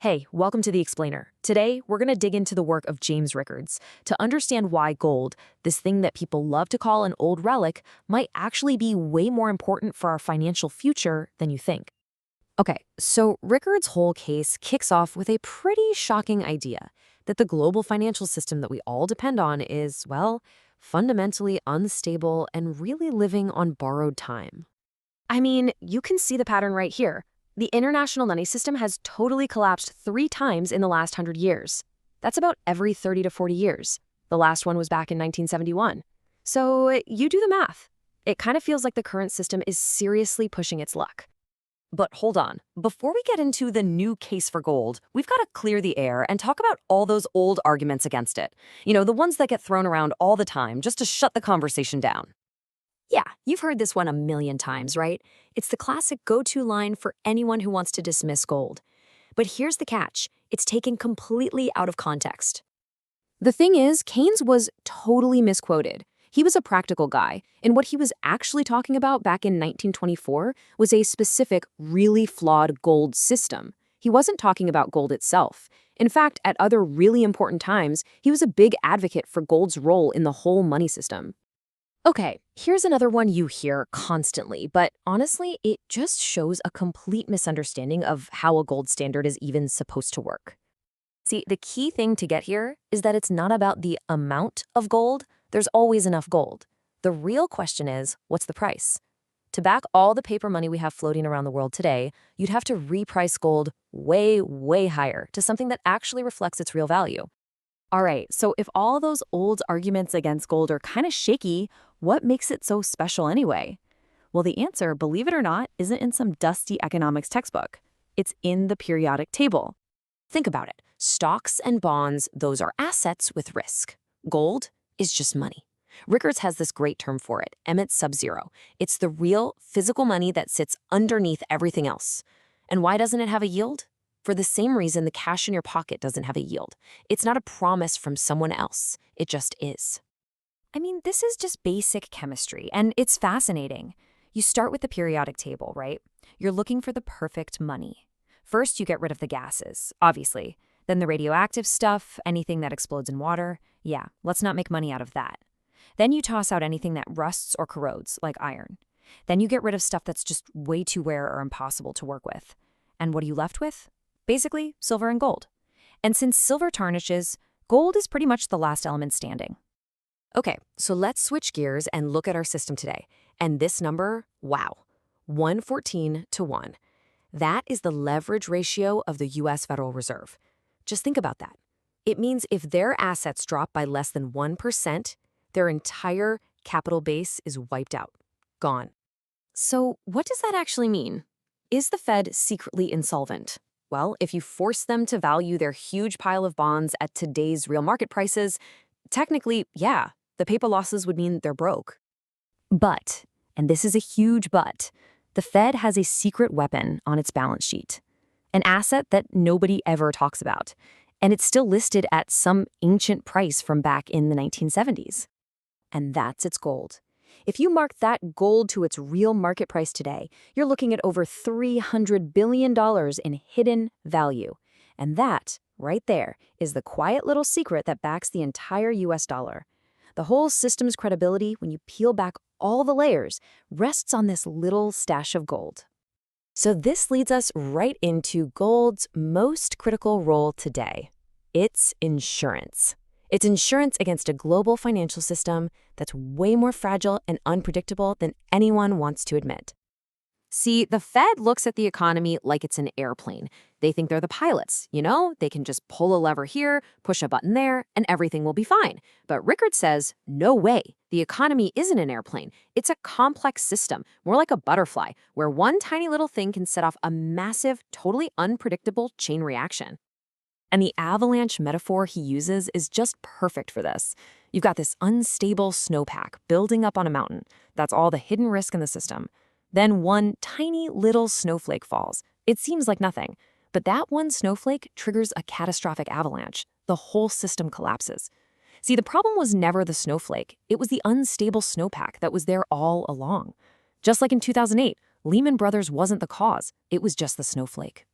Hey, welcome to The Explainer. Today, we're going to dig into the work of James Rickards to understand why gold, this thing that people love to call an old relic, might actually be way more important for our financial future than you think. Okay, so Rickards' whole case kicks off with a pretty shocking idea that the global financial system that we all depend on is, well, fundamentally unstable and really living on borrowed time. I mean, you can see the pattern right here. The international money system has totally collapsed 3 times in the last 100 years. That's about every 30 to 40 years. The last one was back in 1971. So you do the math. It kind of feels like the current system is seriously pushing its luck. But hold on. Before we get into the new case for gold, we've got to clear the air and talk about all those old arguments against it. The ones that get thrown around all the time just to shut the conversation down. Yeah, you've heard this one a million times, right? It's the classic go-to line for anyone who wants to dismiss gold. But here's the catch. It's taken completely out of context. The thing is, Keynes was totally misquoted. He was a practical guy, and what he was actually talking about back in 1924 was a specific, really flawed gold system. He wasn't talking about gold itself. In fact, at other really important times, he was a big advocate for gold's role in the whole money system. Okay, here's another one you hear constantly, but honestly, it just shows a complete misunderstanding of how a gold standard is even supposed to work. See, the key thing to get here is that it's not about the amount of gold. There's always enough gold. The real question is, what's the price? To back all the paper money we have floating around the world today, you'd have to reprice gold way, way higher to something that actually reflects its real value. All right, so if all those old arguments against gold are kind of shaky, what makes it so special anyway? Well, the answer, believe it or not, isn't in some dusty economics textbook. It's in the periodic table. Think about it. Stocks and bonds, those are assets with risk. Gold is just money. Rickards has this great term for it, Emmett Sub-Zero. It's the real, physical money that sits underneath everything else. And why doesn't it have a yield? For the same reason the cash in your pocket doesn't have a yield. It's not a promise from someone else. It just is. I mean, this is just basic chemistry, and it's fascinating. You start with the periodic table, right? You're looking for the perfect money. First, you get rid of the gases, obviously. Then the radioactive stuff, anything that explodes in water. Yeah, let's not make money out of that. Then you toss out anything that rusts or corrodes, like iron. Then you get rid of stuff that's just way too rare or impossible to work with. And what are you left with? Basically, silver and gold. And since silver tarnishes, gold is pretty much the last element standing. Okay, so let's switch gears and look at our system today. And this number, wow, 114 to 1. That is the leverage ratio of the U.S. Federal Reserve. Just think about that. It means if their assets drop by less than 1%, their entire capital base is wiped out, gone. So what does that actually mean? Is the Fed secretly insolvent? Well, if you force them to value their huge pile of bonds at today's real market prices, technically, yeah, the paper losses would mean they're broke. But, and this is a huge but, the Fed has a secret weapon on its balance sheet, an asset that nobody ever talks about, and it's still listed at some ancient price from back in the 1970s. And that's its gold. If you mark that gold to its real market price today, you're looking at over $300 billion in hidden value. And that, right there, is the quiet little secret that backs the entire US dollar. The whole system's credibility, when you peel back all the layers, rests on this little stash of gold. So this leads us right into gold's most critical role today. It's insurance. It's insurance against a global financial system that's way more fragile and unpredictable than anyone wants to admit. See, the Fed looks at the economy like it's an airplane. They think they're the pilots, They can just pull a lever here, push a button there, and everything will be fine. But Rickard says, no way. The economy isn't an airplane. It's a complex system, more like a butterfly, where one tiny little thing can set off a massive, totally unpredictable chain reaction. And the avalanche metaphor he uses is just perfect for this. You've got this unstable snowpack building up on a mountain. That's all the hidden risk in the system. Then one tiny little snowflake falls. It seems like nothing, but that one snowflake triggers a catastrophic avalanche. The whole system collapses. See, the problem was never the snowflake. It was the unstable snowpack that was there all along. Just like in 2008, Lehman Brothers wasn't the cause. It was just the snowflake.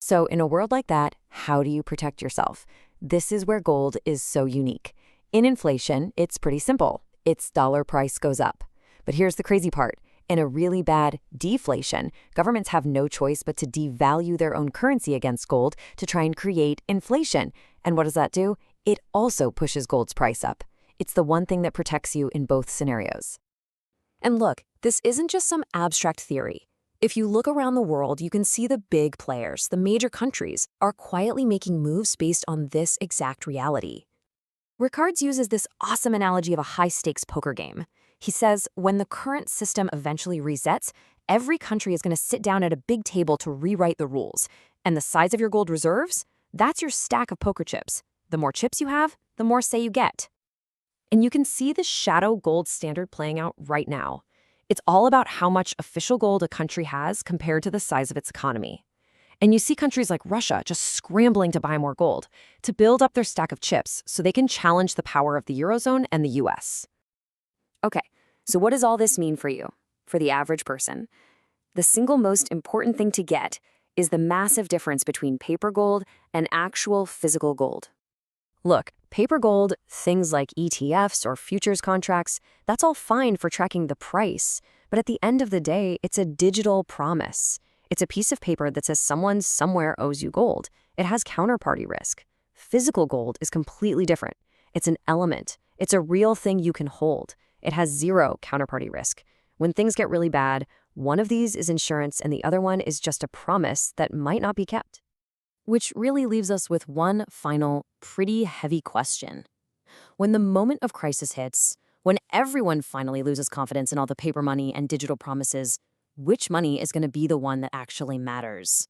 So, in a world like that, how do you protect yourself? This is where gold is so unique. In inflation, it's pretty simple. Its dollar price goes up. But here's the crazy part. In a really bad deflation, governments have no choice but to devalue their own currency against gold to try and create inflation. And what does that do? It also pushes gold's price up. It's the one thing that protects you in both scenarios. And look, this isn't just some abstract theory. If you look around the world, you can see the big players, the major countries, are quietly making moves based on this exact reality. Rickards uses this awesome analogy of a high-stakes poker game. He says when the current system eventually resets, every country is going to sit down at a big table to rewrite the rules. And the size of your gold reserves? That's your stack of poker chips. The more chips you have, the more say you get. And you can see the shadow gold standard playing out right now. It's all about how much official gold a country has compared to the size of its economy. And you see countries like Russia just scrambling to buy more gold, to build up their stack of chips so they can challenge the power of the Eurozone and the US. Okay, so what does all this mean for you, for the average person? The single most important thing to get is the massive difference between paper gold and actual physical gold. Look, paper gold, things like ETFs or futures contracts, that's all fine for tracking the price. But at the end of the day, it's a digital promise. It's a piece of paper that says someone somewhere owes you gold. It has counterparty risk. Physical gold is completely different. It's an element. It's a real thing you can hold. It has zero counterparty risk. When things get really bad, one of these is insurance and the other one is just a promise that might not be kept. Which really leaves us with one final, pretty heavy question. When the moment of crisis hits, when everyone finally loses confidence in all the paper money and digital promises, which money is going to be the one that actually matters?